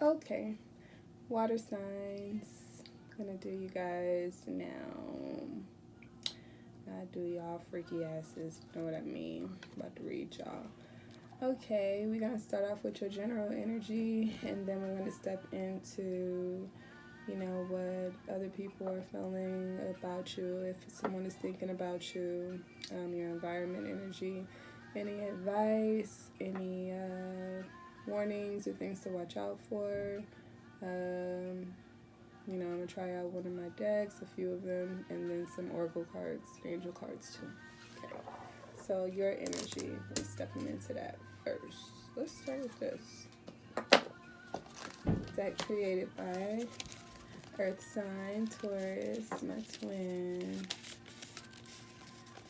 Okay, water signs. I'm gonna do you guys now. I do y'all freaky asses. You know what I mean? About to read y'all. Okay, we're gonna start off with your general energy, and then we're gonna step into, what other people are feeling about you. If someone is thinking about you, your environment energy, any advice, any warnings or things to watch out for. I'm gonna try out one of my decks, a few of them, and then some oracle cards, angel cards too. Okay. So your energy, we're stepping into that first. Let's start with this. Deck created by Earth sign, Taurus, my twin.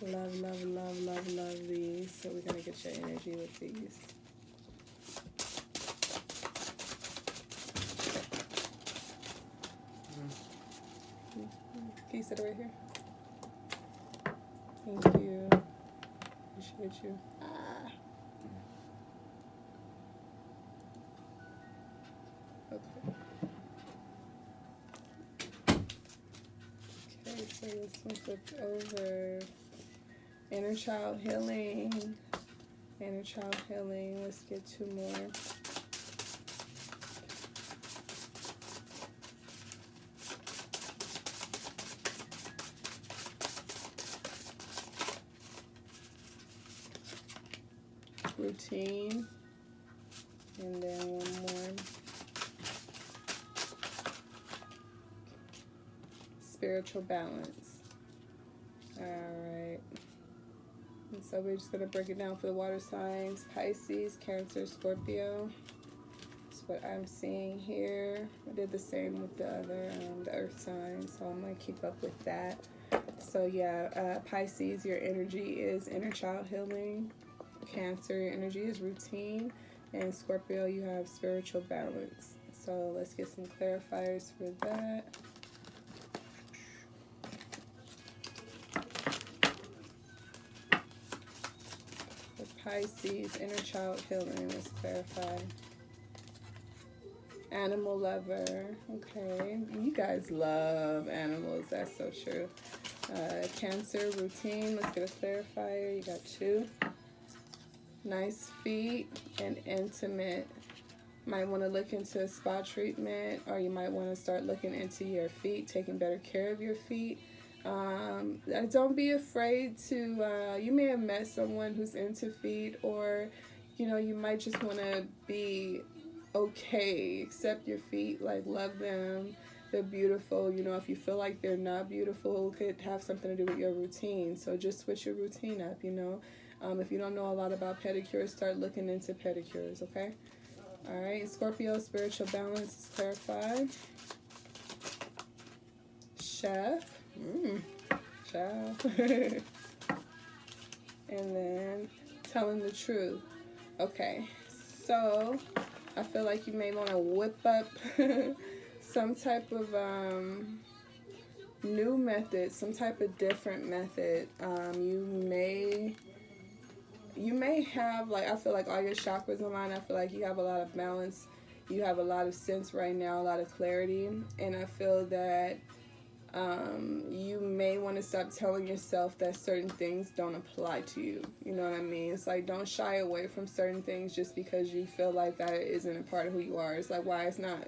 Love, love, love, love, love these. So we're gonna get your energy with these. Can you sit right here? Thank you. Appreciate you. Okay. Okay, so this one flipped over. Inner child healing. Inner child healing. Let's get two more. Routine. And then one more. Spiritual balance. Alright. And so we're just going to break it down for the water signs. Pisces, Cancer, Scorpio. That's what I'm seeing here. I did the same with the other, the earth sign. So I'm going to keep up with that. So yeah, Pisces, your energy is inner child healing. Cancer, your energy is routine. And Scorpio, you have spiritual balance. So let's get some clarifiers for that. Pisces, inner child healing, let's clarify. Animal lover, okay. You guys love animals, that's so true. Cancer, routine, let's get a clarifier. You got two. Nice feet and intimate. Might want to look into a spa treatment, or you might want to start looking into your feet, taking better care of your feet. Don't be afraid to, you may have met someone who's into feet, or, you might just want to be okay, accept your feet, like love them. They're beautiful. If you feel like they're not beautiful, it could have something to do with your routine. So just switch your routine up, If you don't know a lot about pedicures, start looking into pedicures, okay? All right, Scorpio, spiritual balance is clarified. Chef. Ciao. And then telling the truth. Okay, so I feel like you may want to whip up some type of new method, some type of different method. You may have, like, I feel like all your chakras align. I feel like you have a lot of balance. You have a lot of sense right now, a lot of clarity. And I feel that you may want to stop telling yourself that certain things don't apply to you. You know what I mean? It's like, don't shy away from certain things just because you feel like that isn't a part of who you are. It's like, why it's not,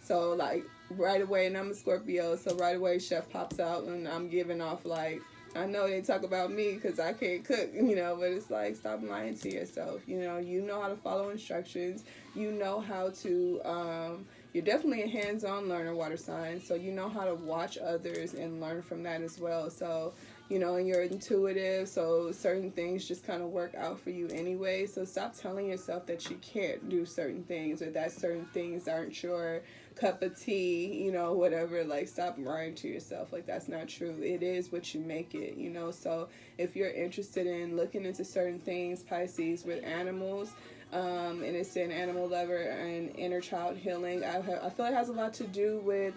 So, like, right away, and I'm a Scorpio, so right away Chef pops out and I'm giving off, like, I know they talk about me because I can't cook, but it's like, stop lying to yourself. You know how to follow instructions. You know how to, you're definitely a hands-on learner, water sign, so you know how to watch others and learn from that as well. So, and you're intuitive, so certain things just kind of work out for you anyway. So stop telling yourself that you can't do certain things, or that certain things aren't your cup of tea, whatever. Like, stop lying to yourself. Like, that's not true. It is what you make it, So if you're interested in looking into certain things, Pisces, with animals, and it's an animal lover and inner child healing, I feel it has a lot to do with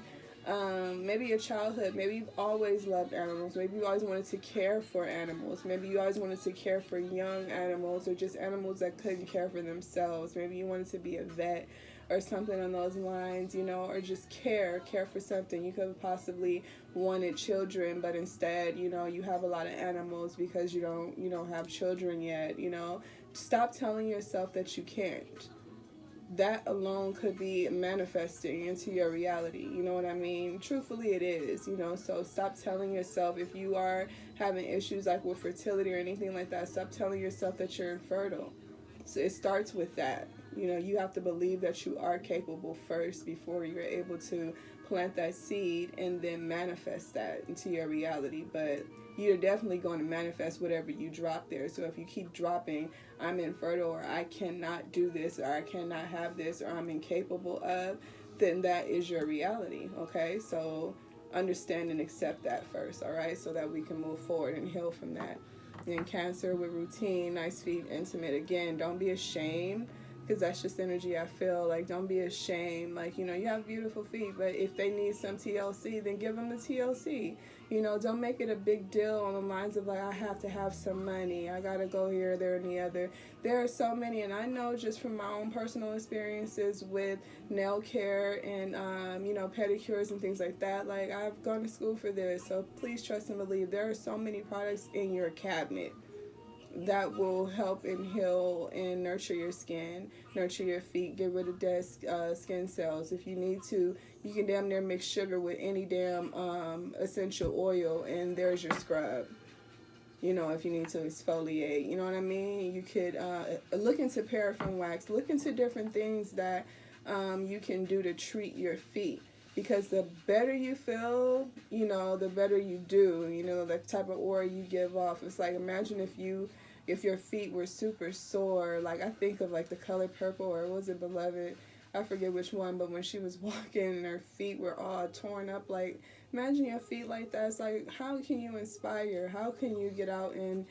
maybe your childhood. Maybe you've always loved animals. Maybe you always wanted to care for animals. Maybe you always wanted to care for young animals, or just animals that couldn't care for themselves. Maybe you wanted to be a vet. or something on those lines, you know, or just care for something. You could have possibly wanted children, but instead, you know, you have a lot of animals because you don't have children yet, you know. Stop telling yourself that you can't. That alone could be manifesting into your reality. You know what I mean? Truthfully, it is, you know. So stop telling yourself, if you are having issues like with fertility or anything like that, stop telling yourself that you're infertile. So it starts with that. You know, you have to believe that you are capable first before you're able to plant that seed and then manifest that into your reality. But you're definitely going to manifest whatever you drop there. So if you keep dropping, I'm infertile, or I cannot do this, or I cannot have this, or I'm incapable of, then that is your reality, okay? So understand and accept that first, all right? So that we can move forward and heal from that. And Cancer with routine, nice feet, intimate. Again, don't be ashamed, because that's just energy I feel. Like, don't be ashamed. Like, you know, you have beautiful feet, but if they need some TLC, then give them the TLC. You know, don't make it a big deal on the lines of like, I have to have some money, I gotta go here, there, and the other. There are so many, and I know just from my own personal experiences with nail care and, you know, pedicures and things like that. Like, I've gone to school for this, so please trust and believe. There are so many products in your cabinet that will help and heal and nurture your skin, nurture your feet, get rid of dead skin cells. If you need to, you can damn near mix sugar with any damn essential oil, and there's your scrub. You know, if you need to exfoliate, you know what I mean? You could look into paraffin wax, look into different things that you can do to treat your feet. Because the better you feel, you know, the better you do. You know, the type of aura you give off. It's like, imagine if your feet were super sore. Like, I think of like The Color Purple, or was it Beloved? I forget which one, but when she was walking and her feet were all torn up, like, imagine your feet like that. It's like, how can you inspire? How can you get out and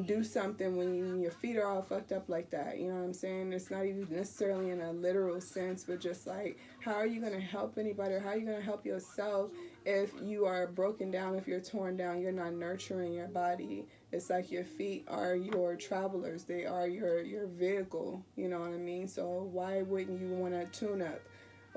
do something when your feet are all fucked up like that? You know what I'm saying? It's not even necessarily in a literal sense, but just like, how are you going to help anybody, or how are you going to help yourself if you are broken down, if you're torn down, you're not nurturing your body? It's like your feet are your travelers. They are your vehicle. You know what I mean? So why wouldn't you want to tune up,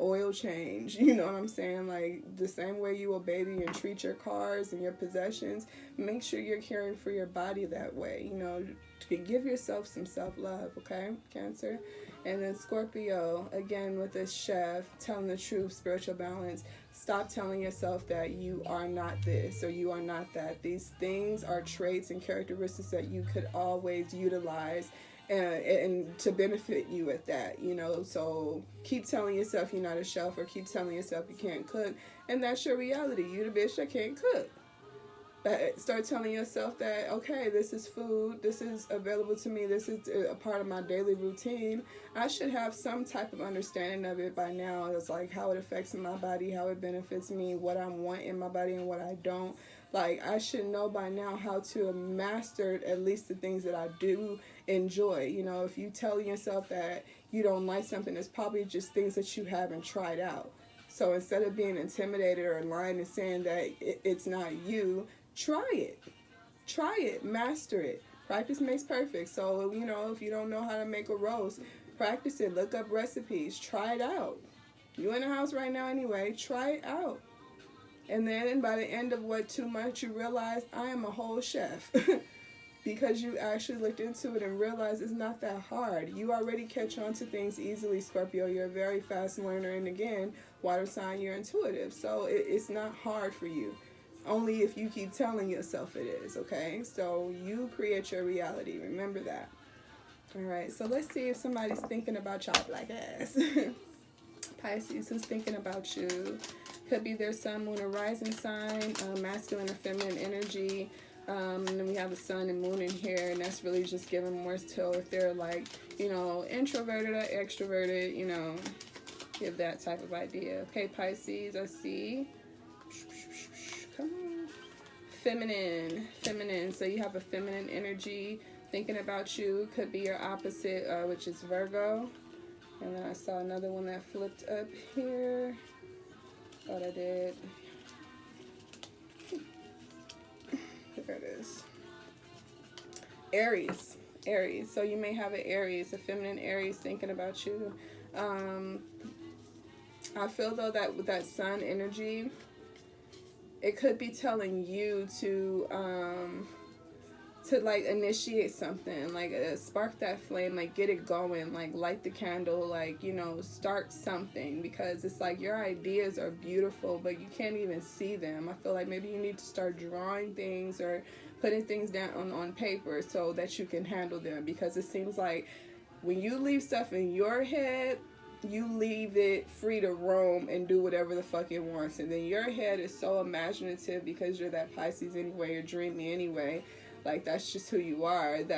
oil change? You know what I'm saying? Like, the same way you will baby and treat your cars and your possessions, make sure you're caring for your body that way. You know, to give yourself some self-love, okay, Cancer? And then Scorpio, again with this chef, telling the truth, spiritual balance. Stop telling yourself that you are not this or you are not that. These things are traits and characteristics that you could always utilize and to benefit you at that, you know. So keep telling yourself you're not a chef, or keep telling yourself you can't cook, and that's your reality. You the bitch that can't cook. But start telling yourself that, okay, this is food, this is available to me, this is a part of my daily routine. I should have some type of understanding of it by now. It's like how it affects my body, how it benefits me, what I want in my body and what I don't. Like, I should know by now how to master at least the things that I do enjoy. You know, if you tell yourself that you don't like something, it's probably just things that you haven't tried out. So instead of being intimidated or lying and saying that it's not you, try it, master it. Practice makes perfect. So, you know, if you don't know how to make a roast, practice it, look up recipes, try it out. You in the house right now anyway, try it out. And then by the end of 2 months, you realize, I am a whole chef. Because you actually looked into it and realized it's not that hard. You already catch on to things easily, Scorpio. You're a very fast learner, and again, water sign, you're intuitive. So it's not hard for you. Only if you keep telling yourself it is, okay? So you create your reality. Remember that. All right, so let's see if somebody's thinking about y'all black ass. Pisces, who's thinking about you? Could be their sun, moon, or rising sign, masculine or feminine energy. And then we have the sun and moon in here, and that's really just giving more to if they're like, you know, introverted or extroverted, you know, give that type of idea. Okay, Pisces, I see. Come on. Feminine. So you have a feminine energy thinking about you. Could be your opposite, which is Virgo. And then I saw another one that flipped up here. Thought I did. There it is. Aries. So you may have an Aries, a feminine Aries thinking about you. I feel though that with that sun energy, it could be telling you to like initiate something, like spark that flame, like get it going, like light the candle, like, you know, start something, because it's like your ideas are beautiful but you can't even see them. I feel like maybe you need to start drawing things or putting things down on paper so that you can handle them, because it seems like when you leave stuff in your head, you leave it free to roam and do whatever the fuck it wants. And then your head is so imaginative because you're that Pisces anyway, you're dreamy anyway. Like, that's just who you are, that